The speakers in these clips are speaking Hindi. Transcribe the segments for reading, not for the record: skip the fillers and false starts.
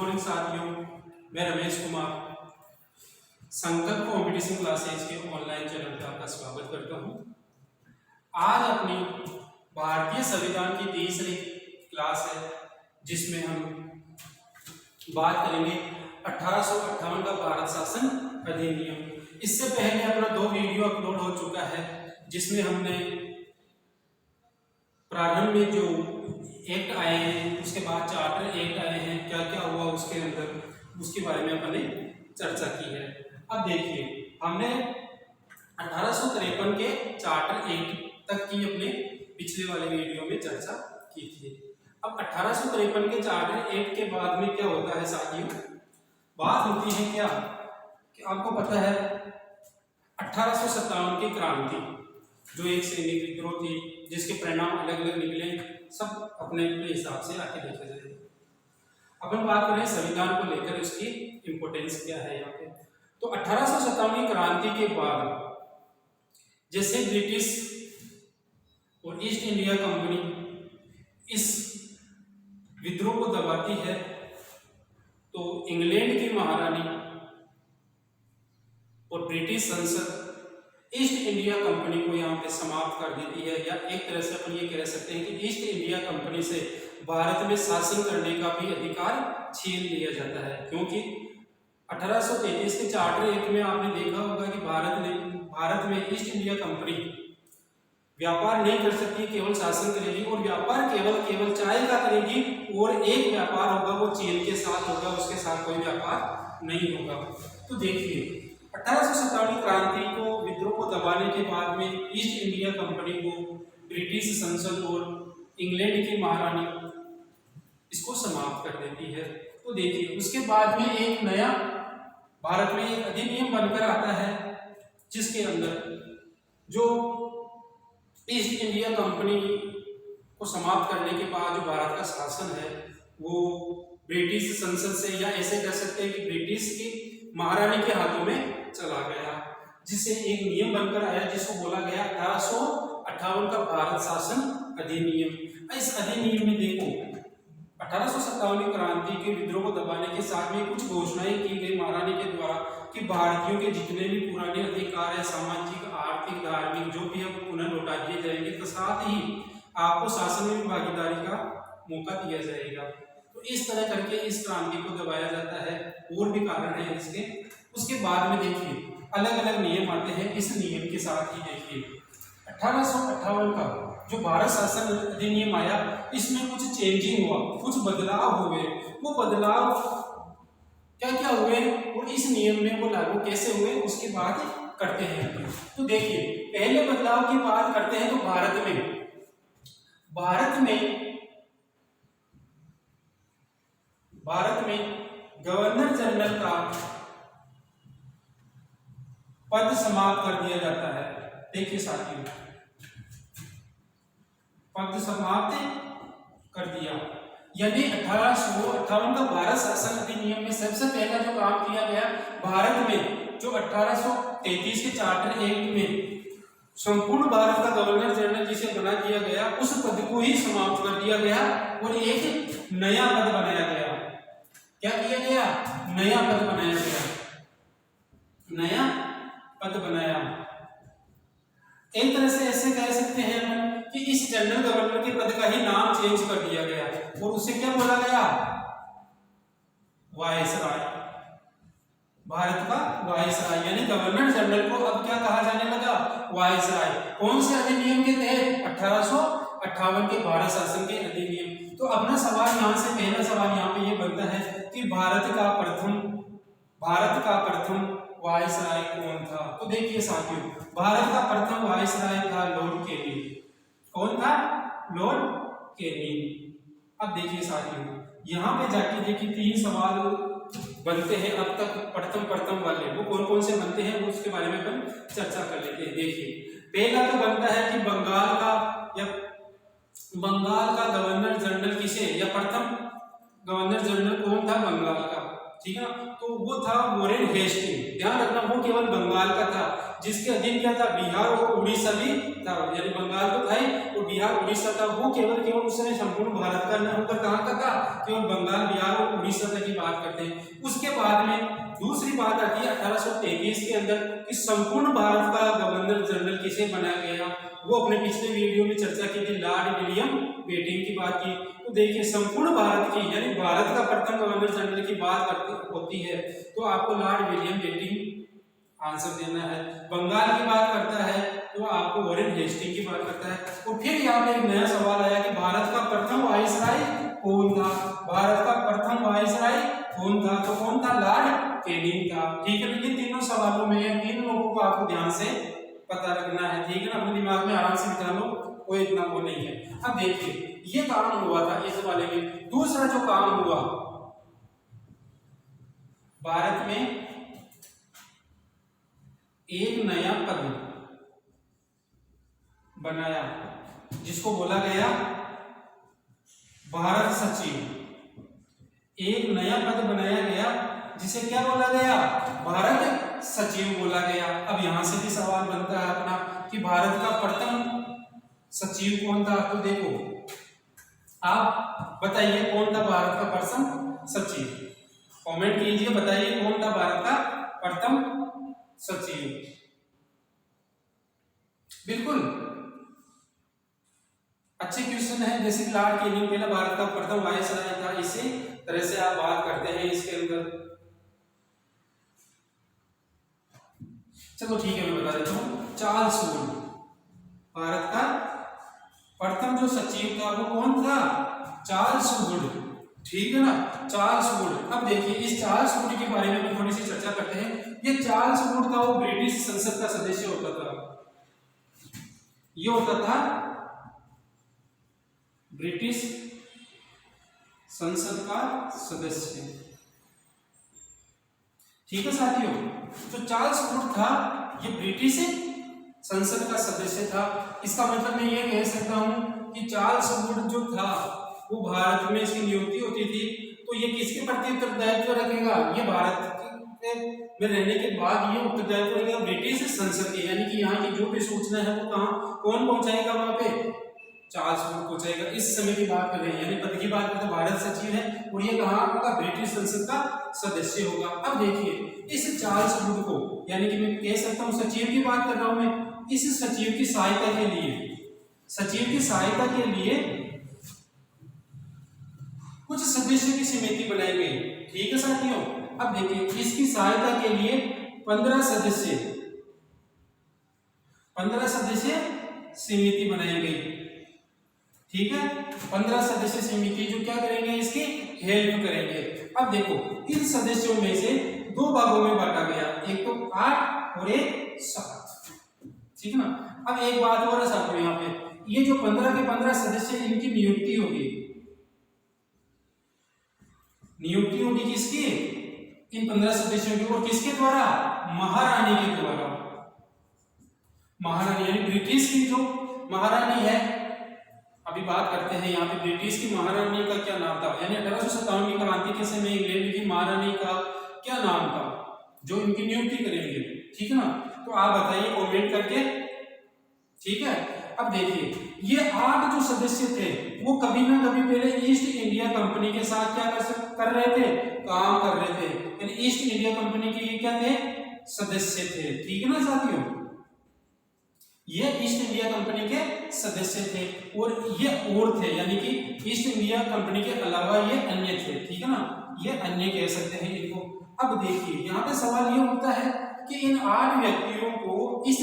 मॉर्निंग साथियों, मैं रमेश कुमार संकल्प कंपटीशन क्लासेज के ऑनलाइन चैनल पर आपका स्वागत करता हूं। आज अपनी भारतीय संविधान की तीसरी क्लास है, जिसमें हम बात करेंगे 1858 का भारत शासन अधिनियम। इससे पहले अपना 2 वीडियो अपलोड हो चुका है, जिसमें हमने प्रारंभ में जो एक्ट आए हैं, उसके बाद चार्टर एक्ट आए हैं, क्या क्या हुआ उसके अंदर, उसके बारे में अपने चर्चा की है। अब देखिए, हमने 1853 के चार्टर एक्ट तक की अपने पिछले वाले वीडियो में चर्चा की थी। अब 1853 के चार्टर एक्ट के बाद में क्या होता है साथियों, बात होती है क्या कि आपको पता है 1857 की क्रांति, जो एक सैनिक विद्रोह थी, जिसके परिणाम अलग अलग निकले, सब अपने अपने हिसाब से आके देखे जाएंगे। अपन बात करें संविधान को लेकर, उसकी इंपोर्टेंस क्या है यहाँ पे। तो 1857 की क्रांति के बाद जैसे ब्रिटिश और ईस्ट इंडिया कंपनी इस विद्रोह को दबाती है, तो इंग्लैंड की महारानी और ब्रिटिश संसद ईस्ट इंडिया कंपनी को यहाँ पे समाप्त कर देती है, या एक तरह से अपन ये कह सकते हैं कि ईस्ट इंडिया कंपनी से भारत में शासन करने का भी अधिकार छीन लिया जाता है। क्योंकि 1833 के चार्टर एक्ट में आपने देखा होगा कि भारत में ईस्ट इंडिया कंपनी व्यापार नहीं कर सकती, केवल शासन करेगी, और व्यापार केवल चाय का करेगी, और एक व्यापार होगा वो चीन के साथ होगा, उसके साथ कोई व्यापार नहीं होगा। तो देखिए 1857 क्रांति को, विद्रोह को दबाने के बाद में ईस्ट इंडिया कंपनी को ब्रिटिश संसद और इंग्लैंड की महारानी इसको समाप्त कर देती है। तो देखिए, उसके बाद में एक नया भारत में एक अधिनियम बनकर आता है, जिसके अंदर जो ईस्ट इंडिया कंपनी को समाप्त करने के बाद जो भारत का शासन है वो ब्रिटिश संसद से, या ऐसे कह सकते हैं कि ब्रिटिश की महारानी के हाथों में चला गया, जिससे एक नियम बनकर आया जिसको बोला गया 1858 का भारत शासन अधिनियम। इस अधिनियम में देखो 1857 क्रांति के विद्रोह को दबाने के साथ में कुछ घोषणाएं की गई महारानी के द्वारा कि भारतीयों के जितने भी पुराने अधिकार है, सामाजिक, आर्थिक, धार्मिक, जो भी है पुनः लौटा दिए जाएंगे, तो साथ ही आपको शासन में भी भागीदारी का मौका दिया जाएगा। तो इस तरह करके इस क्रांति को दबाया जाता है, और भी कारण है इसके। उसके बाद में देखिए अलग अलग नियम आते हैं। इस नियम के साथ ही देखिए 1858 का जो भारत शासन अधिनियम आया, इसमें कुछ चेंजिंग हुआ, कुछ बदलाव हुए। वो बदलाव क्या क्या हुए और इस नियम में वो लागू कैसे हुए, उसकी बात करते हैं। तो देखिए, पहले बदलाव की बात करते हैं तो भारत में गवर्नर जनरल का पद समाप्त कर दिया जाता है। देखिए साथियों, पद समाप्त कर दिया, यानी 1858 का भारत शासन अधिनियम में सबसे पहला जो काम किया गया, भारत में जो 1833 के चार्टर एक्ट में संपूर्ण भारत का गवर्नर जनरल जिसे बना दिया गया, उस पद को ही समाप्त कर दिया गया और एक नया पद बनाया गया। क्या किया गया? नया पद बनाया गया, नया पद बनाया। एक तरह से ऐसे कह सकते हैं कि इस जनरल गवर्नर के पद का ही नाम चेंज कर दिया गया, और उसे क्या बोला गया? वायसराय, भारत का वायसराय, यानी गवर्नर जनरल को अब क्या कहा जाने लगा? वायसराय। कौन से अधिनियम के तहत? 1858 के भारत शासन के अधिनियम। तो अपना सवाल यहाँ से, पहला सवाल यहाँ पे ये बनता है कि भारत का प्रथम वायसराय कौन था? तो देखिए साथियों, भारत का प्रथम वायसराय था लॉर्ड कैनिंग। कौन था? Lord Canning. अब देखिए साथियों, यहाँ पे जाके देखिए 3 सवाल बनते हैं अब तक प्रथम वाले। वो कौन कौन से बनते हैं, वो उसके बारे में अपन चर्चा कर लेते हैं। देखिए, पहला तो बनता है कि बंगाल का गवर्नर जनरल किसे, या प्रथम गवर्नर जनरल कौन था बंगाल का? ठीक है ना। तो वो था वॉरेन हेस्टिंग, ध्यान रखना वो केवल बंगाल का था, जिसके अधीन क्या था, बिहार और उड़ीसा भी था, यानी बंगाल तो था ही और बिहार उड़ीसा था। वो केवल उस समय संपूर्ण भारत का न होकर कहाँ का था, केवल बंगाल बिहार और उड़ीसा तक की बात करते हैं। उसके बाद में दूसरी बात आती है 1833 के अंदर कि संपूर्ण भारत का गवर्नर जनरल किसे बनाया गया, वो अपने पिछले वीडियो में चर्चा की थी, लॉर्ड विलियम बेंटिंक की बात की। तो देखिए संपूर्ण भारत की यानी भारत का प्रथम गवर्नर जनरल की बात होती है तो आपको लॉर्ड विलियम बेंटिंक आंसर देना है। बंगाल की बात करता है तो आपको वॉरेन हेस्टिंग की बात करता है। और फिर यहाँ पे एक नया सवाल आया कि भारत का प्रथम वायसराय कौन था, भारत का प्रथम वायसराय कौन था, तो कौन था, लॉर्ड कैनिंग था। ठीक है, लेकिन तीनों सवालों में तीन लोगों को आपको ध्यान से पता रखना है, ठीक है ना, अपने दिमाग में आराम से बिठा लो, कोई इतना वो नहीं है। अब देखिए ये काम हुआ था इस वाले में। दूसरा जो काम हुआ, भारत में एक नया पद बनाया जिसको बोला गया भारत सचिव। एक नया पद बनाया गया जिसे क्या बोला गया, भारत सचिव बोला गया। अब यहां से भी सवाल बनता है अपना कि भारत का प्रथम सचिव कौन था। तो देखो आप बताइए कौन था भारत का प्रथम सचिव, कमेंट कीजिए, बताइए कौन था भारत का प्रथम सचिव। बिल्कुल अच्छे क्वेश्चन है, जैसे लॉर्ड कैनिंग पहला भारत का प्रथम वायसराय था, इसी तरह से आप बात करते हैं इसके अंदर। चलो ठीक है, मैं बता देता हूँ, चार्ल्स वुड भारत का प्रथम जो सचिव था वो कौन था, चार्ल्स वुड, ठीक है ना, चार्ल्स वुड। अब देखिए इस चार्ल्स वुड के बारे में थोड़ी सी चर्चा करते हैं। ये चार्ल्स वुड था वो ब्रिटिश संसद का सदस्य होता था, ये होता था ब्रिटिश संसद का सदस्य, ठीक है साथियों। जो चार्ल्स वुड था ये ब्रिटिश संसद का सदस्य था। इसका मतलब मैं ये कह सकता हूं कि चार्ल्स वुड जो था वो भारत में इसकी नियुक्ति होती थी तो ये किसके प्रति उत्तरदायित्व रखेगा, ये भारत में रहने के बाद ये उत्तरदायित्व रखेगा ब्रिटिश संसद के, यानी कि यहाँ की जो भी सूचना है वो कहाँ कौन पहुंचाएगा, वहां पे चार्ल्स वुड पहुंचाएगा। इस समय की बात कर रहे हैं, यानी पद की बात करते भारत सचिव है और ये कहाँ होगा, ब्रिटिश संसद का सदस्य होगा। अब देखिए इस चार्ल्स वुड को, यानी कि मैं कह सकता हूँ सचिव की बात कर रहा हूं मैं, इस सचिव की सहायता के लिए, सचिव की सहायता के लिए कुछ सदस्यों की समिति बनाई गई, ठीक है साथियों। अब देखिए इसकी सहायता के लिए 15 सदस्य समिति बनाई गई, ठीक है, 15 सदस्य समिति जो क्या करेंगे, इसकी हेल्प करेंगे। अब देखो इन सदस्यों में से दो भागों में बांटा गया, एक तो 8 और एक 7, ठीक है ना। अब एक बात और है साथियों, यहाँ पे ये जो 15 के 15 सदस्य इनकी नियुक्ति होगी, नियुक्ति होगी किसकी, इन 15 सदस्यों की, और किसके द्वारा, महारानी के द्वारा। महारानी यानी ब्रिटिश की जो महारानी है, अभी बात करते हैं यहाँ पे ब्रिटिश की महारानी का क्या नाम था, यानी 1857 की क्रांति के समय इंग्लैंड की महारानी का क्या नाम था जो इनकी नियुक्ति करेंगे, ठीक है ना। तो आप बताइए कमेंट करके, ठीक है। अब देखिए ये 8 जो सदस्य थे वो कभी ना कभी पहले ईस्ट इंडिया कंपनी के साथ क्या कर रहे थे, काम कर रहे थे, यानी ईस्ट इंडिया कंपनी के ये क्या थे, सदस्य थे, ठीक है ना साथियों। ये ईस्ट इंडिया कंपनी के सदस्य थे और ये और थे, यानी कि ईस्ट इंडिया कंपनी के अलावा ये अन्य थे, ठीक है ना, ये अन्य कह सकते हैं इनको। अब देखिए यहाँ पे सवाल ये उठता है कि इन 8 व्यक्तियों को इस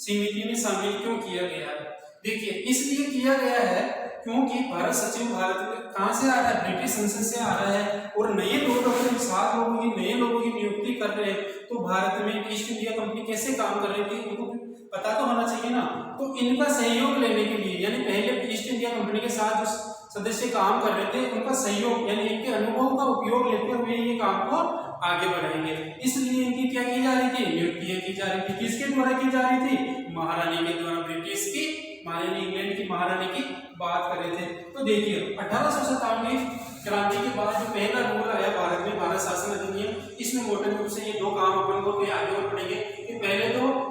समिति में शामिल क्यों किया गया है। देखिए इसलिए किया गया है क्योंकि भारत सचिव भारत में कहां से आ रहा है, ब्रिटिश संसद से आ रहा है और नए लोग अगर 7 लोगों की नए लोगों की नियुक्ति कर रहे हैं तो भारत में ईस्ट इंडिया कंपनी कैसे काम कर रही थी उनको पता तो होना चाहिए ना। तो इनका सहयोग लेने के लिए, यानी पहले ईस्ट इंडिया कंपनी के साथ जो सदस्य काम कर रहे थे उनका सहयोग यानी इनके अनुभव का उपयोग लेते हुए ये काम को आगे बढ़ाएंगे, इसलिए इनकी क्या की जा रही थी, नियुक्तियां की जा रही थी। किसके द्वारा की जा रही थी, महारानी के द्वारा, ब्रिटिश की महारानी, इंग्लैंड की महारानी की बात कर रहे थे। तो देखिए 1857 क्रांति के बाद जो पहला रूल आया भारत में, भारत शासन अधिनियम, इसमें मोटे रूप से ये दो काम अपन को आगे और पढ़ेंगे कि पहले तो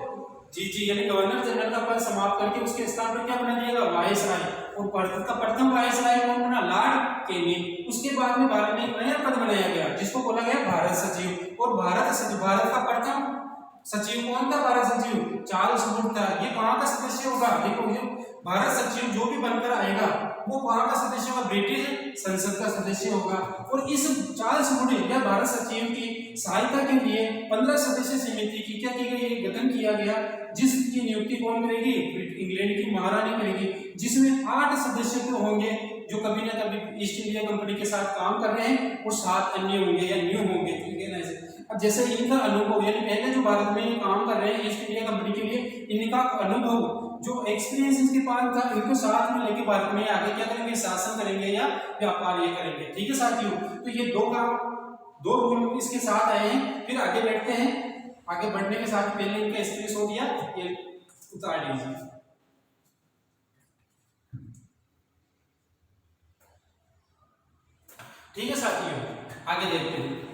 जी यानी गवर्नर जनरल का पद समाप्त करके उसके स्थान पर क्या बना दिया गया, वायसराय। और भारत का प्रथम वायसराय कौन बना, लॉर्ड कैनिंग। उसके बाद में भारत में एक नया पद बनाया गया जिसको बोला गया भारत सचिव। और भारत का प्रथम सचिव कौन था, भारत सचिव चार्ल्स वुड था। ये कहाँ का सदस्य होगा, देखो ये भारत सचिव जो भी बनकर आएगा वो कहाँ का सदस्य होगा, ब्रिटिश संसद का सदस्य होगा। और इस चार्ल्स वुड या भारत सचिव की सहायता के लिए 15 सदस्य समिति की क्या की गई, गठन किया गया, जिसकी नियुक्ति कौन करेगी, इंग्लैंड की महारानी करेगी, जिसमें 8 सदस्य तो होंगे जो कभी ना कभी ईस्ट इंडिया कंपनी के साथ काम कर रहे हैं और 7 अन्य होंगे या न्यू होंगे, ठीक है ना। अब जैसे इनका अनुभव यानी पहले जो भारत में काम कर रहे हैं ईस्ट इंडिया कंपनी के लिए, इनका अनुभव जो एक्सपीरियंस इनके पास था, इनको साथ में लेके भारत में आगे क्या करेंगे, शासन करेंगे या व्यापार ये करेंगे, ठीक है साथियों। तो ये दो रूल इसके साथ आए हैं। फिर आगे बढ़ते हैं, आगे बढ़ने के साथ पहले इनका एक्सपीरियंस हो गया, ये उतार लीजिए। ठीक है साथियों, आगे देखते हैं।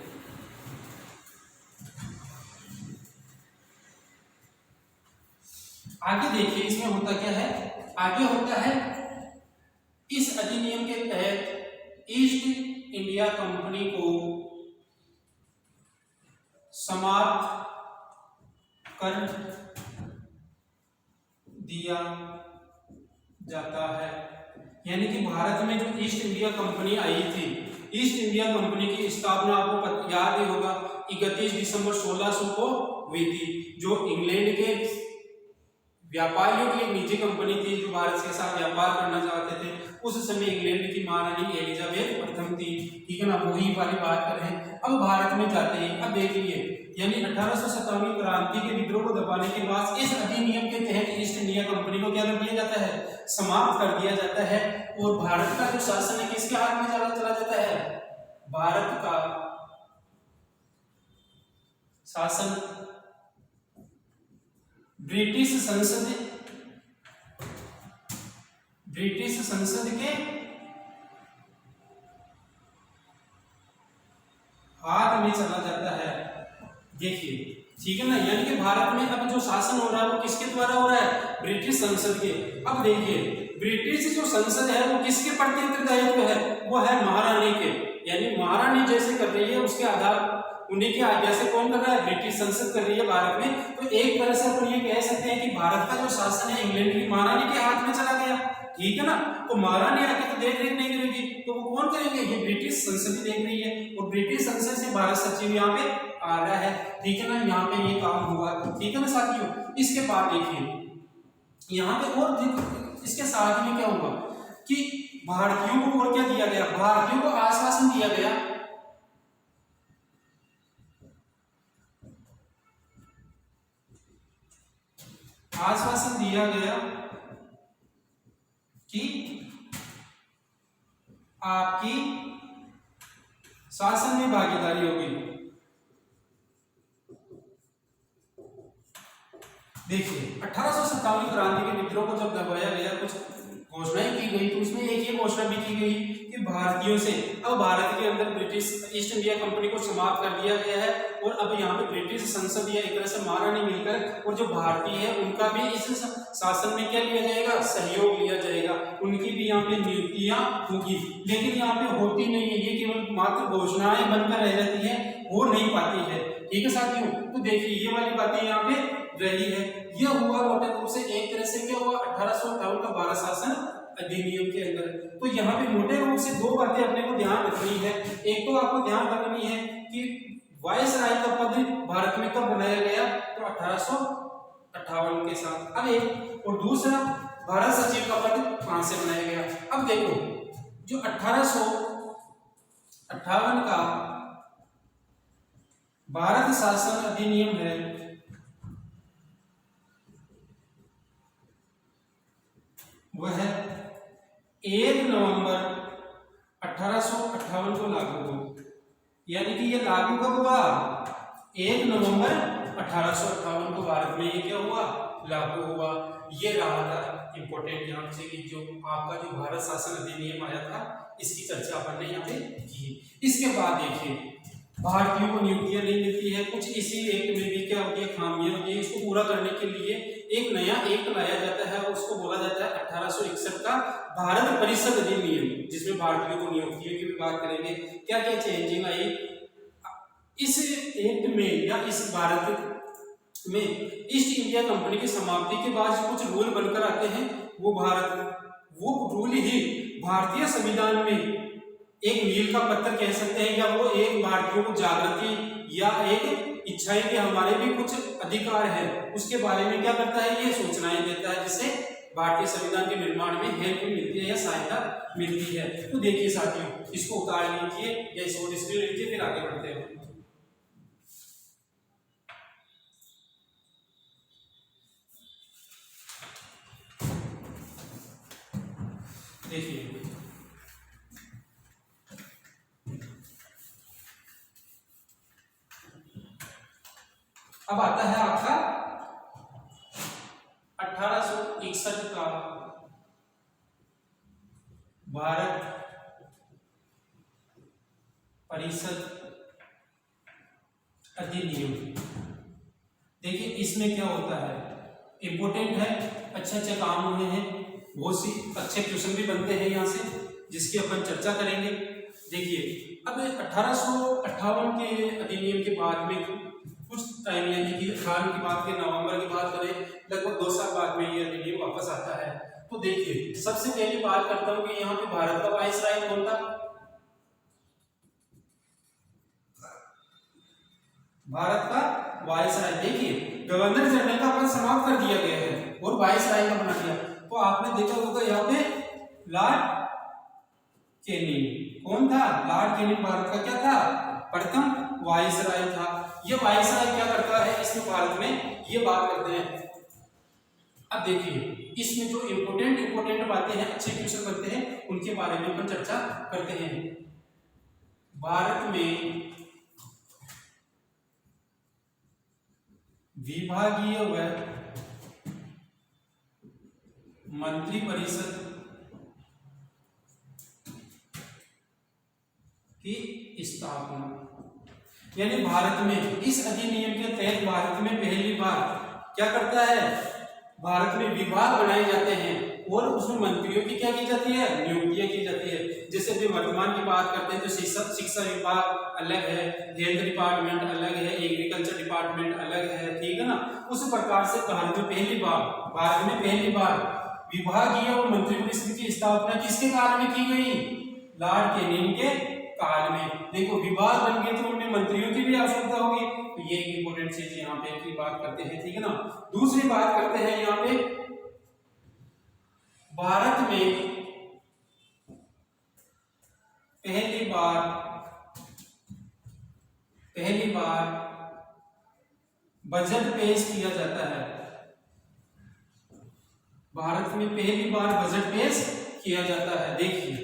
आगे देखिए इसमें होता क्या है, आगे होता है इस अधिनियम के तहत ईस्ट इंडिया कंपनी को समाप्त कर दिया जाता है। यानी कि भारत में जो ईस्ट इंडिया कंपनी आई थी, ईस्ट इंडिया कंपनी की स्थापना आपको याद ही होगा 31 दिसंबर 1600 को हुई थी। जो इंग्लैंड के व्यापारियों की एक निजी कंपनी थी जो भारत के साथ व्यापार करना चाहते थे, उस समय इंग्लैंड की महारानी एलिजाबेथ प्रथम थी, ठीक है ना, वही वाली बात कर रहे हैं। अब भारत में जाते हैं, अब देखिए यानी 1857 क्रांति के विद्रोह को दबाने के बाद इस अधिनियम के तहत ईस्ट इंडिया कंपनी को क्या कर दिया जाता है, समाप्त कर दिया जाता है। और भारत का जो शासन है किसके हाथ में चला जाता है, भारत का शासन ब्रिटिश संसद के हाथ में चला जाता है। देखिए ठीक है ना, यानी कि भारत में अब जो शासन हो रहा है वो किसके द्वारा हो रहा है, ब्रिटिश संसद के। अब देखिए ब्रिटिश जो संसद है वो किसके प्रति उत्तरदायित्व है, वो है महारानी के। यानी महारानी जैसे कर रही है उसके आधार उन्हीं की आज्ञा से कौन कर रहा है, ब्रिटिश संसद कर रही है भारत में। तो एक तरह से अपन ये कह सकते हैं कि भारत का जो शासन है इंग्लैंड की महारानी के हाथ में चला गया, ठीक है ना। तो महारानी आके तो देख रेख नहीं करेगी, तो वो कौन करेंगे, ये ब्रिटिश संसद देख रही है। और ब्रिटिश संसद से भारत सचिव यहाँ पे आ रहा है, ठीक है ना, यहाँ पे ये काम हुआ, ठीक है ना साथियों। इसके बाद देखिए यहाँ पे और इसके साथ में क्या हुआ कि भारतीयों को और क्या दिया गया, भारतीयों को आश्वासन दिया गया कि आपकी शासन में भागीदारी होगी। देखिए 1857 क्रांति के विद्रोह को जब दबाया गया, कुछ घोषणाएं की गई, तो उसमें एक ये घोषणा भी की गई कि भारतीयों से अब भारत के अंदर ब्रिटिश ईस्ट इंडिया कंपनी को समाप्त कर दिया गया है। और अब यहाँ पे ब्रिटिश संसद या एक तरह से महारानी मिलकर और जो भारतीय है उनका भी इस शासन में क्या लिया जाएगा, सहयोग लिया जाएगा, उनकी भी यहाँ पे नियुक्तियां होगी। लेकिन यहाँ पे होती नहीं है, ये केवल मात्र घोषणाएं बनकर रह जाती है, हो नहीं पाती है, ठीक है साथियों। तो देखिए ये वाली बातें यहाँ पे रही है। यह हुआ मोटे रूप से एक तरह से क्या हुआ 1858 का भारत शासन अधिनियम के अंदर। तो यहाँ पे मोटे रूप से दो बातें अपने को ध्यान रखनी है। एक तो आपको ध्यान रखनी है कि वायसराय का पद भारत में कब बनाया गया, तो 1858 के साथ। अब एक और दूसरा भारत सचिव का पद कहां से बनाया गया। अब देखो जो 1858 का भारत शासन अधिनियम है वह 1 नवंबर 1858 को लागू हुआ। यानी कि ये लागू कब हुआ, 1 नवंबर 1858 को भारत में ये क्या हुआ, लागू हुआ। ये रहा था इम्पोर्टेंट यहाँ से कि जो आपका जो भारत शासन अधिनियम आया था इसकी चर्चा अपन ने यहाँ पे की। इसके बाद देखिए भारतीयों को नियुक्तियां नहीं मिलती है, कुछ इसी एक्ट में भी क्या होती है खामियां होती है। इसको पूरा करने के लिए एक नया एक्ट लाया जाता है, उसको बोला जाता है 1861 का भारत परिषद अधिनियम, जिसमें भारतीयों को नियुक्तियों की भी बात करेंगे। क्या क्या चेंजिंग आई इस एक्ट में या इस भारत में ईस्ट इंडिया कंपनी की समाप्ति के बाद कुछ रूल बनकर आते हैं, वो रूल ही भारतीय संविधान में एक मील का पत्थर कह सकते हैं, या वो एक भारतीयों को जागृति या एक इच्छा है कि हमारे भी कुछ अधिकार है उसके बारे में क्या करता है, ये सूचनाएं देता है, जिससे भारतीय संविधान के निर्माण में हेल्प मिलती है या सहायता मिलती है। तो देखिए साथियों, इसको उतार लीजिए या इसको डिस्प्ले लीजिए, फिर आगे बढ़ते हैं। देखिए अब आता है आपका 1861 का भारत परिषद अधिनियम। देखिए इसमें क्या होता है, इंपोर्टेंट है, अच्छे काम हुए हैं, बहुत सी अच्छे क्वेश्चन भी बनते हैं यहाँ से, जिसकी अपन चर्चा करेंगे। देखिए अब 1858 के अधिनियम के बाद में कुछ टाइम यानी कि 18 की बात के नवंबर की बात करें, लगभग 2 साल बाद में ये अधिनियम वापस आता है। तो देखिए सबसे पहले बात करता हूँ कि यहाँ पे भारत का वाइसराय कौन था। भारत का वाइसराय, देखिए गवर्नर जनरल का पद समाप्त कर दिया गया है और वाइसराय का बना दिया। तो आपने देखा होगा यहाँ पे लॉर्ड कैनिंग कौन था, लॉर्ड कैनिंग भारत का क्या था, प्रथम वाइसराय था। ये वाइसराय क्या करता है इसमें भारत में, ये बात करते हैं। अब देखिए इसमें जो इंपोर्टेंट बातें हैं, अच्छे क्वेश्चन बनते हैं, उनके बारे में अपन चर्चा करते हैं। भारत में विभागीय व मंत्री परिषद की स्थापना, यानी भारत में इस अधिनियम के तहत भारत में पहली बार क्या करता है, भारत में विभाग बनाए जाते हैं और उसमें मंत्रियों की क्या की जाती है, नियुक्तियां की जाती है। जैसे अभी वर्तमान की बात करते हैं तो शिक्षा विभाग अलग है, हेल्थ डिपार्टमेंट अलग है, एग्रीकल्चर डिपार्टमेंट अलग है, ठीक है ना। उस प्रकार से भारत में पहली बार विभागीय और मंत्री परिषद की स्थापना किसके काल में की गई, लॉर्ड कैनिंग के काल में। देखो विभाग बन गए तो उनमें मंत्रियों की भी आवश्यकता होगी, तो ये एक इंपॉर्टेंट चीज यहाँ पे की बात करते हैं, ठीक है ना। दूसरी बात करते हैं यहाँ पे भारत में पहली बार बजट पेश किया जाता है। भारत में पहली बार बजट पेश किया जाता है। देखिए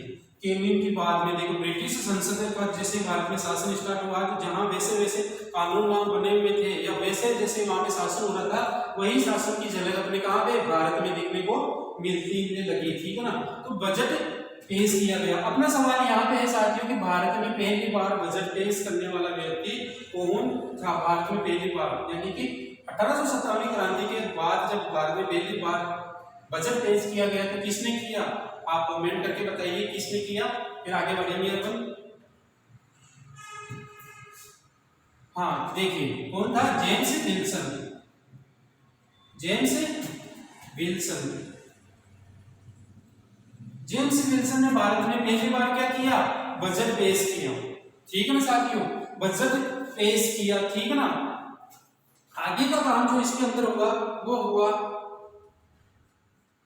कैनिंग की बात में देखो ब्रिटिश संसद का जैसे भारत में शासन स्टार्ट हुआ तो जहां वैसे कानून वहां बने हुए थे या वैसे जैसे वहां पे शासन हो रहा था, वही शासन की झलक अपने कहां पे भारत में देखने को मिलती लगी, ठीक है ना। तो बजट पेश किया गया। अपना सवाल यहाँ पे है साथियों कि भारत में पहली बार बजट पेश करने वाला व्यक्ति कौन था। भारत में पहली बार यानी कि 1857 क्रांति के बाद जब भारत में पहली बार बजट पेश किया गया तो किसने किया, आप कमेंट करके बताइए किसने किया, फिर आगे बढ़ेंगे अपन। हाँ देखिए कौन था, जेम्स विल्सन ने भारत में पहली बार क्या किया, बजट पेश किया, ठीक है ना साथियों, बजट पेश किया, ठीक है ना। आगे का काम जो इसके अंदर होगा वो हुआ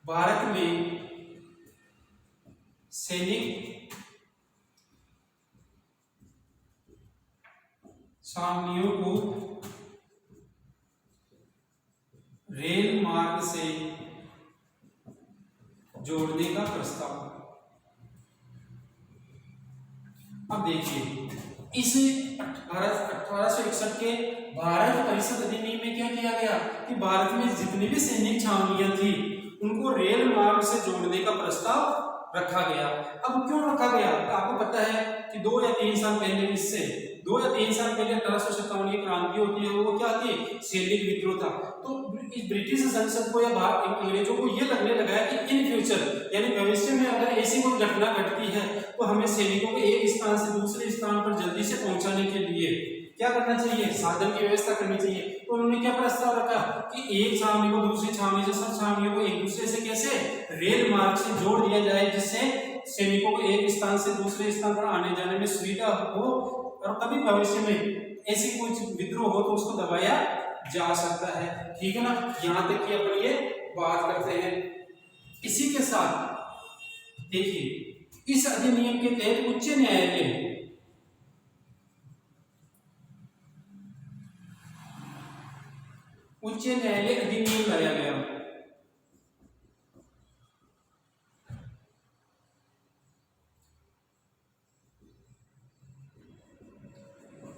भारत में सैनिक छावनियों को रेल मार्ग से जोड़ने का प्रस्ताव। अब देखिए इस 1861 के भारत परिषद अधिनियम में क्या किया गया कि भारत में जितनी भी सैनिक छावनियां थी उनको रेल मार्ग से जोड़ने का प्रस्ताव रखा गया। अब क्यों रखा गया? आपको पता है कि 2 या 3 साल पहले, इससे 2 या 3 साल पहले 1857 की क्रांति होती है, वो क्या थी? सैनिक विद्रोह था। तो इस ब्रिटिश संसद को या अंग्रेजों को ये लगने लगा है कि इन फ्यूचर यानी भविष्य में अगर ऐसी कोई घटना घटती है तो हमें सैनिकों को एक स्थान से दूसरे स्थान पर जल्दी से पहुंचाने के लिए क्या करना चाहिए? साधन की व्यवस्था करनी चाहिए। तो उन्होंने क्या प्रस्ताव रखा कि एक छावनी को दूसरी छावनी से, सब छावनियों को एक दूसरे से कैसे रेल मार्ग से जोड़ दिया जाए, जिससे सैनिकों को एक स्थान से दूसरे स्थान पर आने जाने में सुविधा हो और कभी भविष्य में ऐसी कुछ विद्रोह हो तो उसको दबाया जा सकता है। ठीक है ना? यहाँ तक की अपन ये बात करते हैं। इसी के साथ देखिए, इस अधिनियम के तहत उच्च न्यायालय अधिनियम लाया गया।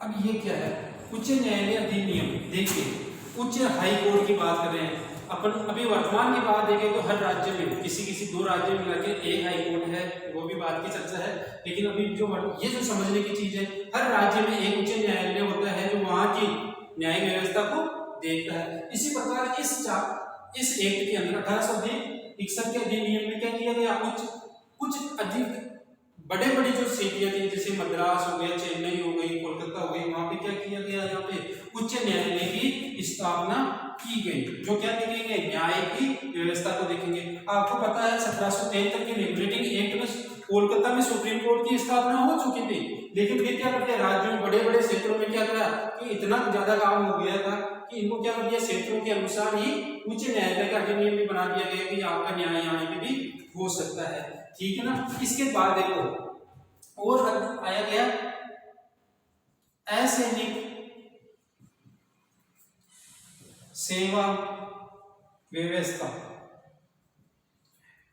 अब ये क्या है? उच्च न्यायालय अधिनियम। देखिए, उच्च हाई कोर्ट की बात कर रहे हैं अपन। अभी वर्तमान की बात देखें तो हर राज्य में किसी 2 राज्य में मिलाकर एक हाई कोर्ट है, वो भी बात की चर्चा है। लेकिन अभी ये जो समझने की चीज है, हर राज्य में एक उच्च न्यायालय होता है जो वहां की न्यायिक व्यवस्था को देखता है। इसी प्रकार इस एक्ट के अंदर 1861 के अधिनियम में क्या किया गया? कुछ अधिक बड़े जो सिटियां थी, जैसे मद्रास हो गया, चेन्नई हो गई, कोलकाता हो गई, वहां पे क्या किया गया? यहाँ पे उच्च न्यायालय की स्थापना की गई, जो क्या देखेंगे? न्याय की व्यवस्था को देखेंगे। आपको पता है 1773 के रेगुलेटिंग एक्ट में कोलकाता में सुप्रीम कोर्ट की स्थापना हो चुकी थी, लेकिन फिर क्या करते हैं, राज्यों में बड़े क्षेत्रों में क्या करा कि इतना ज्यादा काम हो गया था कि इनको क्या कर दिया, क्षेत्रों के अनुसार ही उच्च न्यायालय का अधिनियम भी बना दिया गया कि आपका न्याय यहाँ पे भी हो सकता है। ठीक है ना? इसके बाद देखो और आया गया असैनिक सेवा व्यवस्था।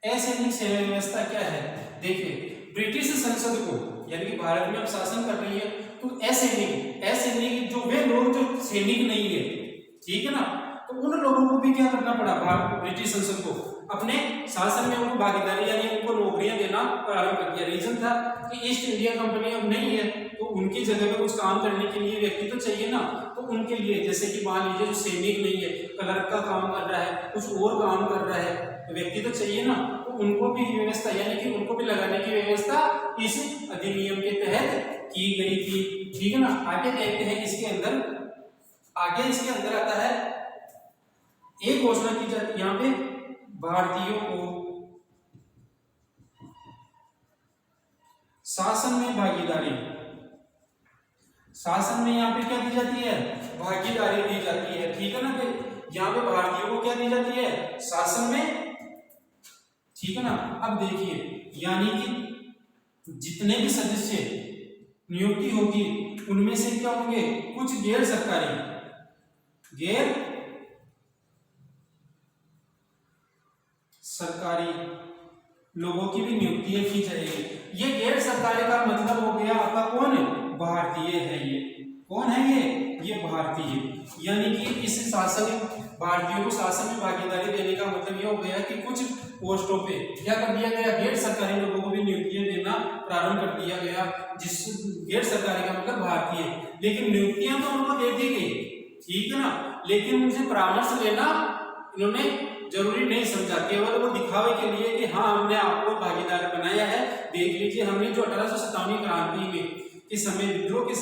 असैनिक सेवा व्यवस्था क्या है? देखिए, ब्रिटिश संसद को यानी कि भारत में अब शासन कर रही है, तो असैनिक जो वे लोग जो सैनिक नहीं है, ठीक है ना, तो उन लोगों को भी क्या करना पड़ा? ब्रिटिश संसद को अपने शासन में उनको भागीदारी यानी उनको नौकरियां देना प्रारंभ कर दिया। रीजन था कि ईस्ट इंडिया कंपनी अब नहीं है, तो उनकी जगह पे कुछ काम करने के लिए व्यक्ति तो चाहिए ना। तो उनके लिए, जैसे कि मान लीजिए जो सैनिक नहीं है, क्लर्क का काम कर रहा है, कुछ और काम कर रहा है, तो व्यक्ति तो चाहिए ना, तो उनको भी व्यवस्था यानी कि उनको भी लगाने की व्यवस्था इस अधिनियम के तहत की गई थी। ठीक है ना? आगे देखते हैं इसके अंदर आता है एक घोषणा की जाती है यहाँ पे, भारतीयों को शासन में भागीदारी, शासन में यहाँ पे क्या दी जाती है? भागीदारी दी जाती है। ठीक है ना? यहाँ पे भारतीयों को क्या दी जाती है? शासन में। ठीक है ना? अब देखिए, यानी कि जितने भी सदस्य नियुक्ति होगी उनमें से क्या होंगे? कुछ गैर सरकारी लोगों की भी नियुक्तियां की जाएगी। ये गैर सरकारी का मतलब हो गया आपका कौन? भारतीय है। ये कौन है? ये भारतीय। यानी कि इस भारतीयों को शासन में भागीदारी देने का मतलब ये हो गया कि कुछ पोस्टों पे क्या कर दिया गया? गैर सरकारी लोगों को भी नियुक्तियां देना प्रारंभ कर दिया गया। जिस गैर सरकारी का मतलब भारतीय, लेकिन नियुक्तियां तो उनको दे दी गई, ठीक है ना, लेकिन उनसे परामर्श लेना इन्होंने जरूरी नहीं समझा, केवल वो दिखावे के लिए कि हाँ हमने आपको भागीदार बनाया है। देख लीजिए, हमने जो 1857 क्रांति में के समय विद्रोह के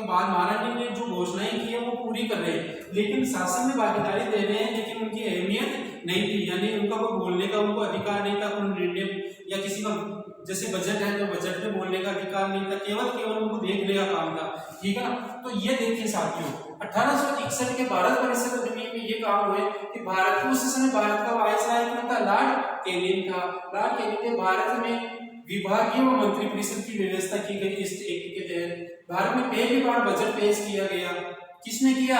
बाद महाराज ने जो घोषणाएं की है वो पूरी कर रहे हैं, लेकिन शासन में भागीदारी दे रहे हैं, लेकिन उनकी अहमियत नहीं थी। यानी उनका कोई बोलने का उनको अधिकार नहीं था, कोई निर्णय या किसी का जैसे बजट है तो बजट में बोलने का अधिकार नहीं था, केवल उनको देखने का काम था। ठीक है ना? तो ये देखिए साथियों, 1861 के भारत परिषद अधिनियम में ये काम हुए कि भारत को उस समय भारत का वायसराय कौन था? लॉर्ड कैनिंग था। लॉर्ड कैनिंग ने भारत में विभागीय व मंत्री परिषद की व्यवस्था की गई। इस एक्ट के तहत भारत में पहली बार बजट पेश किया गया। किसने किया?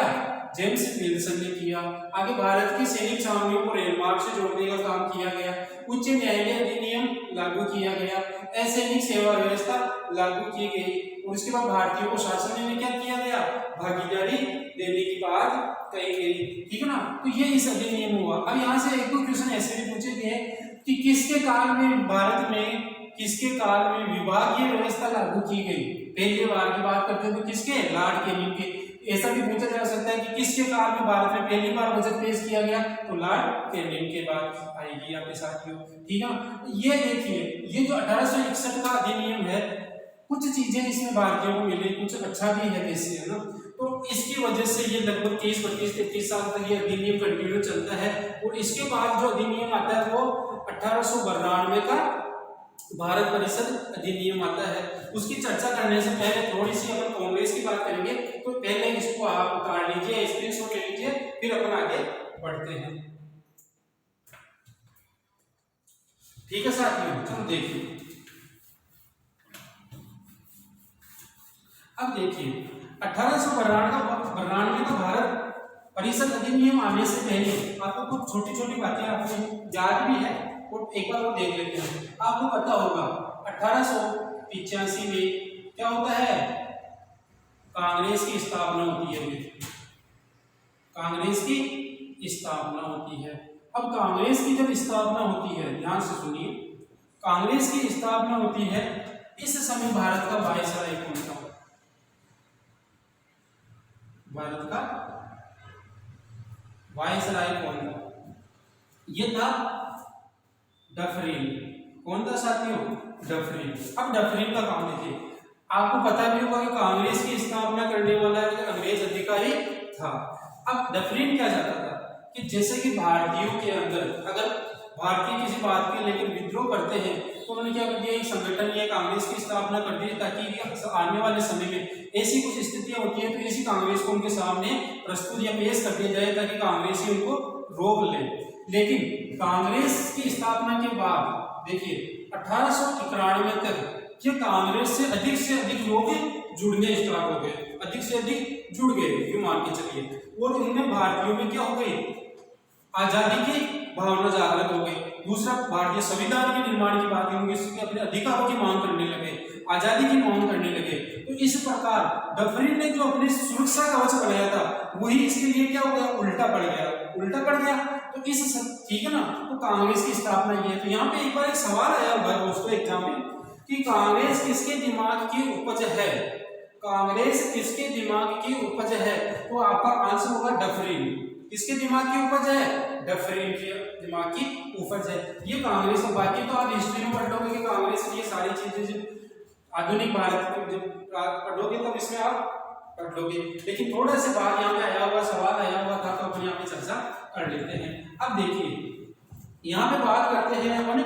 जेम्स विल्सन ने किया। आगे भारत की सैनिक छावनियों को रेल मार्ग से जोड़ने का काम किया गया। उच्च न्यायालय अधिनियम लागू किया गया, असैनिक सेवा व्यवस्था लागू की गई, और उसके बाद भारतीयों को शासन में क्या किया गया, भागीदारी देने की बात कही गई। ठीक है ना, तो ये इस अधिनियम हुआ। अब यहाँ से एक दो क्वेश्चन ऐसे भी पूछे गए कि किसके काल में भारत में, किसके काल में विभागीय व्यवस्था लागू की गई। पहली बार की बात करते हैं तो किसके, लॉर्ड कैनिंग के। ऐसा भी पूछा जा सकता है कि किसके काल में भारत में पहली बार बजट पेश किया गया, तो लॉर्ड कैनिंग के बाद आएगी आपके साथियों। ठीक है, ये देखिए ये जो 1861 का अधिनियम है, कुछ चीजें इसमें भारतीयों को मिली, कुछ अच्छा भी है वैसे, है ना। तो इसकी वजह से ये लगभग 30, 32, 33 साल तक ये अधिनियम कंटिन्यू चलता है। और इसके बाद जो अधिनियम आता है वो 1892 का भारत परिषद अधिनियम आता है। उसकी चर्चा करने से पहले थोड़ी सी अपन कांग्रेस की बात करेंगे, तो पहले इसको आप उतार लीजिए, स्क्रीनशॉट ले लीजिए, फिर अपन आगे बढ़ते हैं। ठीक है साथियों, चलो देखिए। अब देखिए 1892 का भारत परिषद अधिनियम आने से पहले आपको कुछ छोटी छोटी बातें आपको याद भी है, और एक बार वो देख लेते हैं। आपको पता होगा 1885 में क्या होता है, कांग्रेस की स्थापना होती है। कांग्रेस की स्थापना होती है। अब कांग्रेस की जब स्थापना होती है, ध्यान से सुनिए, कांग्रेस की स्थापना होती है, इस समय भारत का वायसराय कौन था, भारत का वायसराय कौन था, ये था डफरिन। कौन था साथियों, डफरिन। अब डफरिन का काम देखिए, आपको पता भी होगा कि कांग्रेस की स्थापना करने वाला अंग्रेज अधिकारी था। अब डफरिन क्या चाहता था कि जैसे कि भारतीयों के अंदर अगर भारतीय किसी बात के लेकर विद्रोह करते हैं, तो उन्होंने क्या कर दिया, एक संगठन या कांग्रेस की स्थापना कर दी, ताकि आने वाले समय में ऐसी कुछ स्थितियां होती है तो ऐसी कांग्रेस को उनके सामने प्रस्तुत या पेश कर दिया जाए, ताकि कांग्रेस ही उनको रोक ले। लेकिन कांग्रेस की स्थापना के बाद देखिए 1891 तक ये कांग्रेस से अधिक लोग जुड़ने स्टार्ट हो गए, अधिक से अधिक जुड़ गए, क्यों मान के चलिए। और उनमें भारतीयों में क्या हो गई, आजादी की भावना जागृत हो गई। दूसरा, भारतीय संविधान के निर्माण की बात होंगी, अपने अधिकारों की मांग करने लगे, आजादी की मांग करने लगे। तो इस प्रकार डफरिन ने जो अपनी सुरक्षा कवच बनाया था, वही इसके लिए क्या हो गया, उल्टा पड़ गया, उल्टा पड़ गया। तो ठीक है ना, तो कांग्रेस की स्थापना ये है। तो यहाँ पे एक बार एक सवाल आया हुआ दोस्तों एग्जाम में कि कांग्रेस किसके दिमाग की उपज है, कांग्रेस किसके दिमाग की उपज है, तो आपका आंसर होगा डफरिन। किसके दिमाग की उपज है, डफरिन के दिमाग की उपज है ये कांग्रेस। और बाकी तो आप हिस्ट्री में पढ़ लोगे कि कांग्रेस ये सारी चीजें जब आधुनिक भारत को जब पढ़ोगे तब इसमें आप पढ़ लोगे। लेकिन थोड़ा सा बात यहाँ पे आया हुआ, सवाल आया हुआ था, तो अपन यहाँ पे चर्चा कर लेते हैं। अब देखिए यहाँ पे बात करते हैं अपन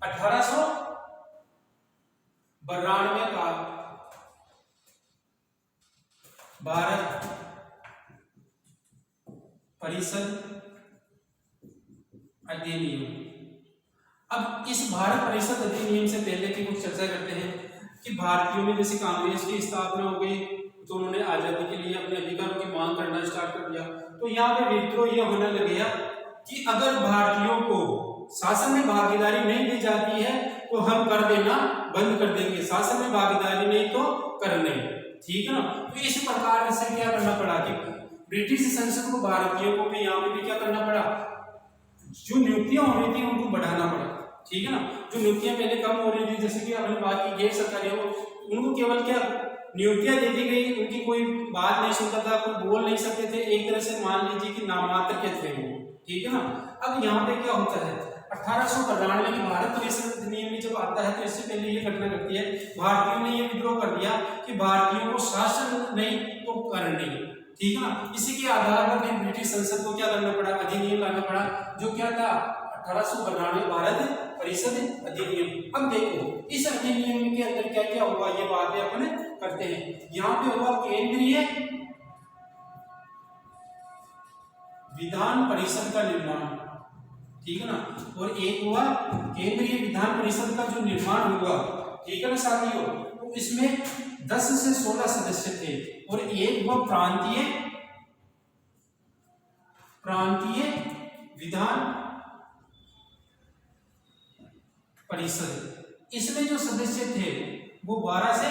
1892 का भारत परिषद अधिनियम। अब इस भारत परिषद अधिनियम से पहले की कुछ चर्चा करते हैं कि भारतीयों में जैसे कांग्रेस की स्थापना हो गई, तो उन्होंने आजादी के लिए अपने अधिकारों की मांग करना स्टार्ट कर दिया। तो यहाँ पे विद्रोह यह होने लग गया कि अगर भारतीयों को शासन में भागीदारी नहीं दी जाती है तो हम कर देना बंद कर देंगे, शासन में भागीदारी नहीं तो कर नहीं, ठीक है ना। तो इस प्रकार से क्या करना पड़ा कि ब्रिटिश संसद को भारतीयों को भी यहाँ पे भी क्या करना पड़ा, जो नियुक्तियां हो रही थी उनको बढ़ाना पड़ा, ठीक है ना। जो नियुक्तियां पहले कम हो रही थी, जैसे कि आपने बात की गैर सरकारी, उनको केवल क्या नियुक्तियां दे दी गई, उनकी कोई बात नहीं सुनता था, कोई बोल नहीं सकते थे, एक तरह से मान लीजिए कि नामात्र के थे वो, ठीक है ना। अब यहाँ पे क्या होता है, 1892 की भारत परिषद अधिनियम में जब आता है तो इससे पहले ये घटना घटती है, भारतीयों ने ये विद्रोह कर दिया कि भारतीयों को शासन नहीं तो कर नहीं, ठीक है ना। इसी के आधार पर फिर ब्रिटिश संसद को क्या करना पड़ा, अधिनियम लाना पड़ा, जो क्या था 1892 भारत परिषद अधिनियम। अब देखो इस अधिनियम के अंदर क्या क्या हुआ, ये बातें अपन करते हैं। यहाँ पे हुआ केंद्रीय विधान परिषद का निर्माण, ठीक है ना, और एक हुआ केंद्रीय विधान परिषद का जो निर्माण हुआ, ठीक है ना साथियों। तो इसमें 10 से 16 सदस्य थे, और एक हुआ प्रांतीय विधान परिषद, इसमें जो सदस्य थे वो 12 से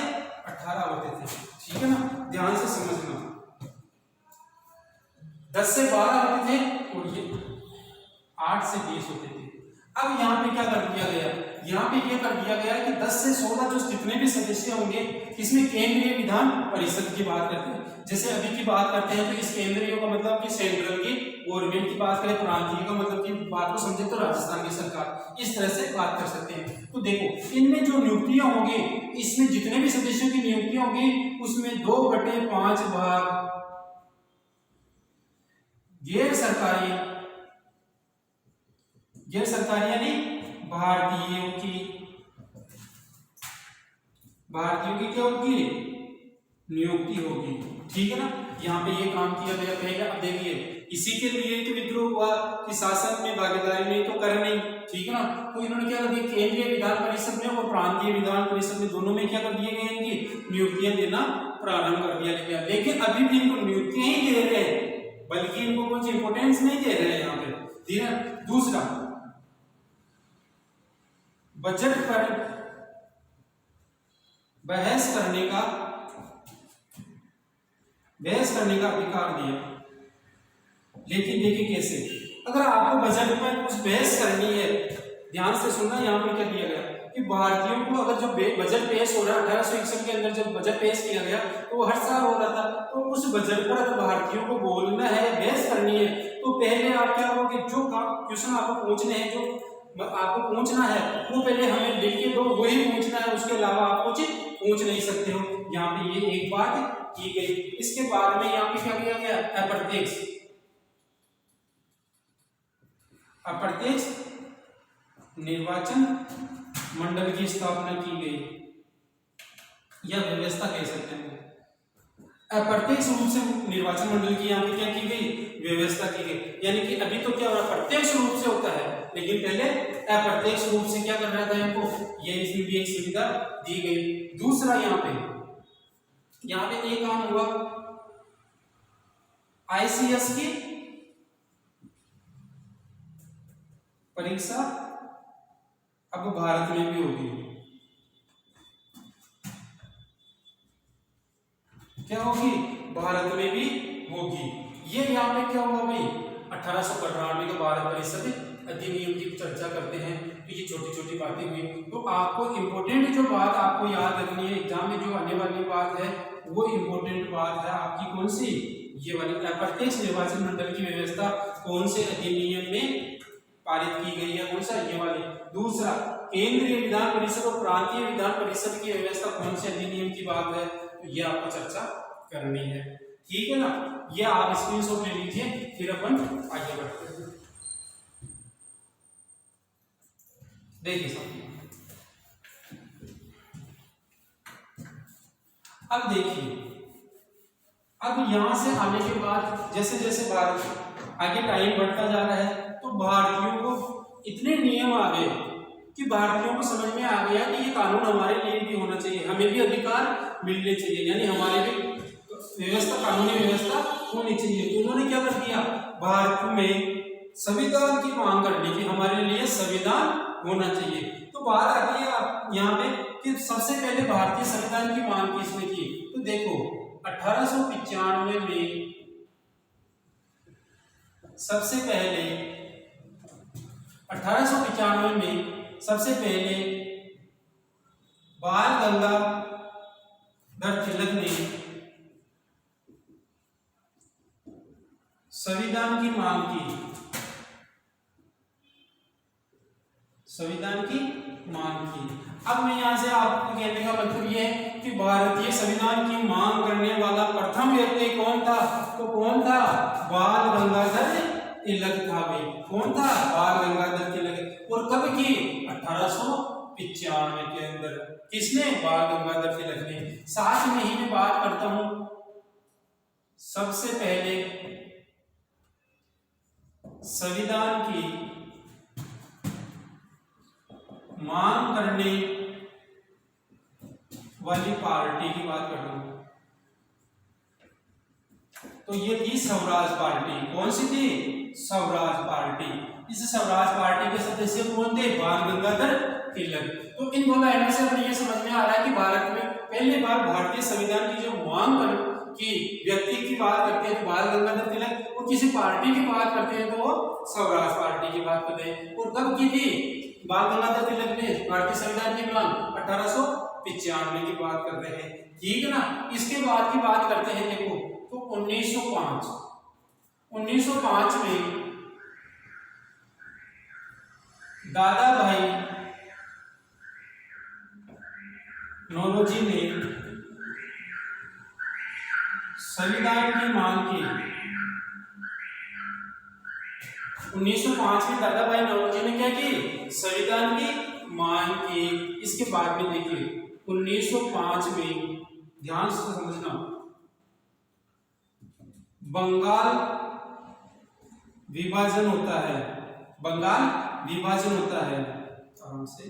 18 होते थे। ठीक है ना, ध्यान से समझना, 10 से 12 होते थे और ये 8 से 20 होते थे। अब यहाँ पे क्या कर दिया गया, यहाँ पे ये कर दिया गया कि 10 से 16 जो जितने भी सदस्य होंगे इसमें केंद्रीय विधान परिषद की बात करते हैं। जैसे अभी की बात करते हैं तो इस केंद्रीय का मतलब कि सेंट्रल की गवर्नमेंट की बात करें, प्रांतीय का मतलब की बात को समझे तो राजस्थान की सरकार, इस तरह से बात कर सकते हैं। तो देखो इनमें जो नियुक्तियां होंगी, इसमें जितने भी सदस्यों की नियुक्तियां होंगी उसमें 2/5 भाग गैर सरकारी यानी भारतीयों की क्या होगी, नियुक्ति होगी। ठीक है ना, यहाँ पे ये काम किया गया कहेगा। अब देखिए इसी के लिए तो विद्रोह हुआ कि शासन में भागीदारी नहीं तो कर नहीं। ठीक है ना, तो इन्होंने क्या कर दिया, केंद्रीय विधान परिषद में और प्रांतीय विधान परिषद में दोनों में क्या कर दिए गए, इनकी नियुक्तियां देना प्रारंभ कर दिया गया। लेकिन अभी भी इनको नियुक्तियां ही दे रहे हैं, बल्कि इनको कुछ इंपोर्टेंस नहीं दे रहे हैं यहाँ पे। ठीक है, दूसरा बजट पर बहस करने का अधिकार दिया। लेकिन देखिए कैसे, अगर आपको बजट में कुछ बहस करनी है, ध्यान से सुनना, यहाँ पे क्या दिया गया कि भारतीयों को अगर जो बजट पेश हो रहा है 1861 के अंदर जब बजट पेश किया गया तो वो हर साल हो रहा था, तो उस बजट पर अगर भारतीयों को बोलना है, बहस करनी है, तो पहले आप क्या करोगे, जो क्वेश्चन आपको पूछने हैं, जो आपको पूछना है वो पहले हमें लिख के दो, वही पूछना है, उसके अलावा आप कुछ पूछ नहीं सकते हो। यहाँ पे ये एक बात की गई। इसके बाद में यहाँ पे क्या किया गया, अप्रत्यक्ष निर्वाचन मंडल की स्थापना की गई, यह व्यवस्था कह सकते हैं। अप्रत्यक्ष रूप से निर्वाचन मंडल की यहाँ पे क्या की गई, व्यवस्था की गई। यानी कि अभी तो क्या हो रहा है, प्रत्यक्ष रूप से होता है, लेकिन पहले अप्रत्यक्ष रूप से क्या कर रहा था इनको, ये इसमें भी एक सुविधा दी गई। दूसरा यहाँ पे एक काम हुआ, आईसीएस की परीक्षा अब भारत में भी होगी। क्या होगी, भारत में भी होगी। ये यहाँ पे क्या हुआ भाई, 1895 का भारत परिषद अधिनियम की चर्चा करते हैं, तो ये छोटी छोटी बातें हुई। तो आपको इम्पोर्टेंट जो बात आपको याद रखनी है, एग्जाम में जो आने वाली बात है वो इम्पोर्टेंट बात है आपकी, कौन सी, ये वाली अप्रत्यक्ष निर्वाचन मंडल की व्यवस्था कौन से अधिनियम में पारित की गई है, कौन सा, ये वाली। दूसरा केंद्रीय विधान परिषद और प्रांतीय विधान परिषद की व्यवस्था कौन से अधिनियम की बात है, तो ये आपको चर्चा करनी है। ठीक है ना, ये आप स्क्रीनशॉट ले लीजिए, फिर अपन आगे बढ़ते हैं। देखिए साथियों, अब देखिए, अब यहां से आने के बाद जैसे जैसे भारत आगे टाइम बढ़ता जा रहा है, तो भारतीयों को इतने नियम आ गए कि भारतीयों को समझ में आ गया कि ये कानून हमारे लिए भी होना चाहिए, हमें भी अधिकार मिलने चाहिए, यानी हमारे भी व्यवस्था, कानूनी व्यवस्था होनी चाहिए। तो उन्होंने क्या कर दिया, भारत में संविधान की मांग कर ली कि हमारे लिए संविधान होना चाहिए। तो बात आती है यहाँ पे कि सबसे पहले भारतीय संविधान की मांग किसने की, तो देखो 1895 में सबसे पहले 1895 में सबसे पहले बाल गंगाधर तिलक ने संविधान की मांग की, संविधान की मांग की। अब मैं यहां से आपको कहने का मतलब यह है कि भारतीय संविधान की मांग करने वाला प्रथम व्यक्ति कौन था, तो कौन था, बाल गंगाधर तिलक था भाई। कौन था, बाल गंगाधर तिलक। और कब की, 1895 के अंदर। किसने, बाल गंगाधर तिलक ने। साथ में ही मैं बात करता हूं, सबसे पहले संविधान की मांग करने वाली पार्टी की बात कर रहा हूं, तो ये थी स्वराज पार्टी। कौन सी थी, स्वराज पार्टी। इस स्वराज पार्टी के सदस्य कौन थे, बाल गंगाधर तिलक। तो इन दो लाइनों से अपने ये समझ में आ रहा है कि भारत में पहली बार भारतीय संविधान की जो मांग की व्यक्ति की बात करते हैं तो बाल गंगाधर तिलक, और किसी पार्टी की बात करते हैं तो वो स्वराज पार्टी की बात करते हैं। और कब की थी बाल गंगाधर तिलक ने भारतीय संविधान की मांग? 1895 की बात कर रहे हैं, ठीक है ना। इसके बाद की बात करते हैं, देखो तो 1905 में दादा भाई नौरोजी ने संविधान की मांग की। 1905 में दादा भाई नौरोजी ने क्या की? संविधान की मांग की। इसके बाद में देखिए 1905 में, ध्यान से समझना, बंगाल विभाजन होता है। बंगाल विभाजन होता है, आराम से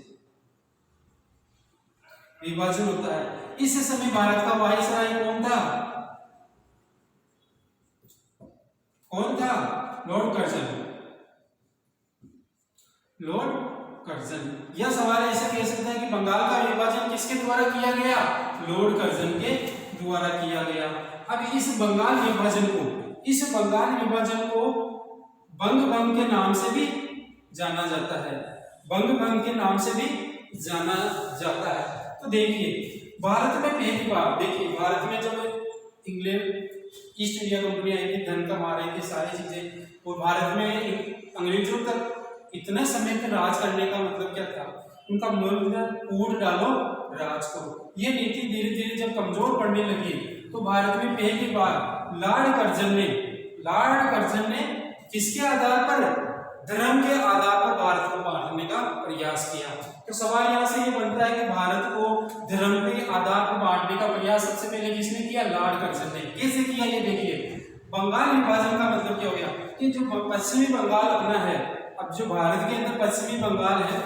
विभाजन होता है। इस समय भारत का वायसराय कौन था? कौन था? Lord Curzon. Lord Curzon. यह सवाल ऐसे कह सकते हैं कि बंगाल का विभाजन किसके द्वारा किया गया? लॉर्ड कर्जन के द्वारा किया गया। अब इस बंगाल विभाजन को बंग भंग के नाम से भी जाना जाता है। बंग भंग के नाम से भी जाना जाता है। तो देखिए भारत में पहली बार, देखिए भारत में जब इंग्लैंड ईस्ट इंडिया कंपनी आई थी, धन कमा रही थी, सारी चीजें, और भारत में अंग्रेजों तक इतने समय तक राज करने का मतलब क्या था? उनका मूल कूट डालो राज करो। ये नीति धीरे धीरे जब कमजोर पड़ने लगी तो भारत में पहली बार लॉर्ड कर्जन ने किसके आधार पर? धर्म के आधार पर भारत को बांटने का प्रयास किया। तो सवाल यहाँ से ये बनता है कि भारत को धर्म के आधार पर बांटने का प्रयास सबसे पहले किसने किया? लॉर्ड कर्जन ने। कैसे किया ये देखिए। बंगाल विभाजन का मतलब क्या हो गया कि जो पश्चिमी बंगाल अपना है, अब जो भारत के अंदर पश्चिमी बंगाल है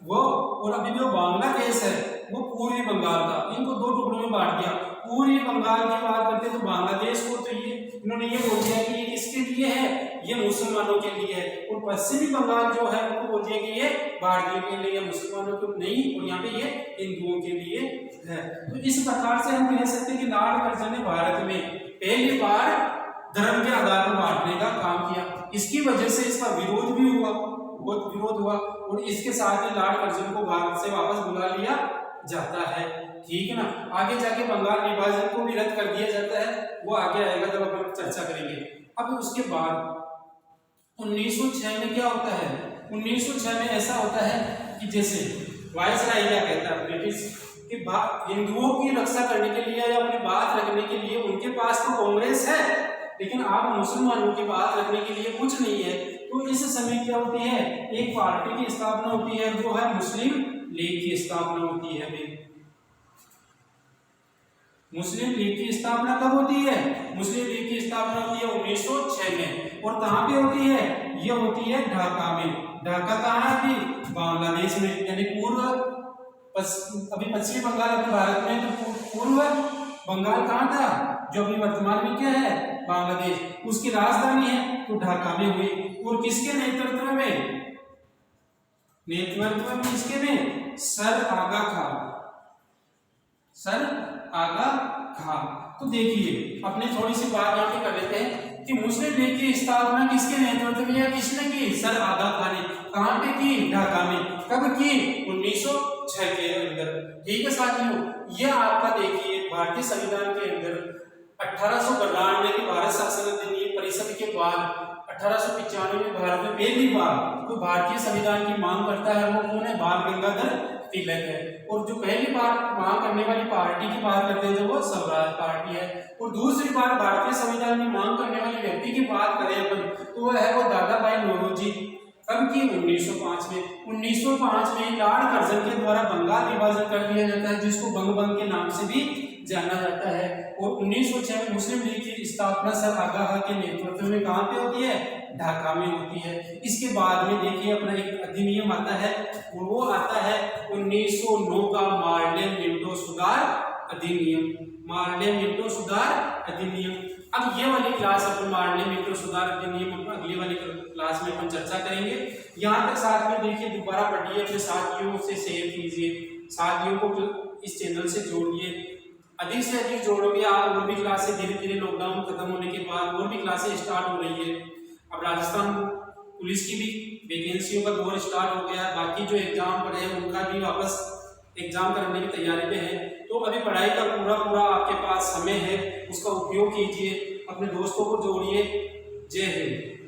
वो, और अभी जो बांग्लादेश है वो पूर्वी बंगाल था, इनको दो टुकड़ों में बांट दिया। पूर्वी बंगाल की बात करते तो बांग्लादेश को तो ये इन्होंने ये बोल दिया कि ये किसके लिए है? ये मुसलमानों के लिए है। और पश्चिमी बंगाल जो है उनको बोल दिया कि ये भारतीयों के लिए, मुसलमानों को नहीं, और यहाँ पे ये हिंदुओं के लिए है। तो इस प्रकार से हम कह सकते हैं कि लॉर्ड कर्जन ने भारत में पहली बार धर्म के आधार पर बांटने का काम किया। इसकी वजह से इसका विरोध भी हुआ, बहुत विरोध हुआ, और इसके साथ ही लॉर्ड कर्जन को भारत से वापस बुला लिया जाता है, ठीक है ना। आगे जाके बंगाल विभाजन को भी रद्द कर दिया जाता है, वो आगे आएगा जब अपन चर्चा करेंगे। अब उसके बाद 1906 में क्या होता है? 1906 में ऐसा होता है कि जैसे वायसराय क्या कहता है ब्रिटिश कि हिंदुओं की रक्षा करने के लिए या अपनी बात रखने के लिए उनके पास तो कांग्रेस है, लेकिन आप मुसलमानों की बात रखने के लिए कुछ नहीं है। तो इस समय क्या होती है? एक पार्टी की स्थापना होती है, वो है मुस्लिम लीग की स्थापना होती है। मुस्लिम लीग की स्थापना कब होती है? मुस्लिम लीग की स्थापना होती है 1906 में। और कहाँ पे होती है? ये होती है ढाका में। ढाका कहाँ है? अभी बांग्लादेश में, यानी पूर्व, अभी पश्चिमी बंगाल अपने भारत में, तो पूर्व बंगाल कहाँ था? जो अभी वर्तमान में क्या है? बांग्लादेश। उसकी राजधानी है तो ढाका में हुई। और किसके नेतृत्व में? नेतृत्व में इसके में सर आगा खान। सर आगा खान। तो देखिए अपने थोड़ी सी बात यहाँ पे कर लेते हैं कि मुस्लिम लीग की स्थापना किसके नेतृत्व में या किसने की? सर आगा खान ने। कहाँ पे की? ढाका में। कब की? 1906 के अंदर, ठीक है साथियों। यह आपका देखिए भारतीय संविधान के अंदर 1892 की भारत शासन अधिनियम परिषद के बाद 1895 में भारत में पहली बार तो भारतीय संविधान की मांग करता है, वो कौन है? बाल गंगाधर तिलक है। और जो पहली बार मांग करने वाली पार्टी की बात करते हैं, जो वो स्वराज पार्टी है। और दूसरी बार भारतीय संविधान की मांग करने वाले व्यक्ति की बात करें अपन, तो वह है वो दादा भाई नौरोजी। कब की? 1905 में। 1905 में लॉर्ड कर्जन के द्वारा बंगाल विभाजन कर दिया जाता है, जिसको बंग भंग के नाम से भी जाना जाता है। और 1906 में मुस्लिम लीग की स्थापना सर आगा खान के नेतृत्व में कहाँ पे होती है? ढाका में होती है। इसके बाद में देखिए अपना एक अधिनियम आता है, और वो आता है 1909 का मार्ले मिंटो सुधार अधिनियम। मार्ले मिंटो सुधार अधिनियम। अब ये वाली क्लास अपन मार्ले मिंटो सुधार अधिनियम अगली वाली क्लास क्लास में अपन चर्चा करेंगे। यहाँ तक साथियों देखिए, दोबारा पढ़िए, अपने साथियों से शेयर कीजिए, साथियों को इस चैनल से जोड़िए, अधिक से अधिक जोड़ोगे आप। और भी क्लासें धीरे धीरे लॉकडाउन खत्म होने के बाद और भी क्लासें स्टार्ट हो रही है। अब राजस्थान पुलिस की भी वैकेंसियों का दौर स्टार्ट हो गया है, बाकी जो एग्जाम पड़े हैं उनका भी वापस एग्जाम करने की तैयारी पे है। तो अभी पढ़ाई का पूरा आपके पास समय है, उसका उपयोग कीजिए, अपने दोस्तों को जोड़िए। जय हिंद।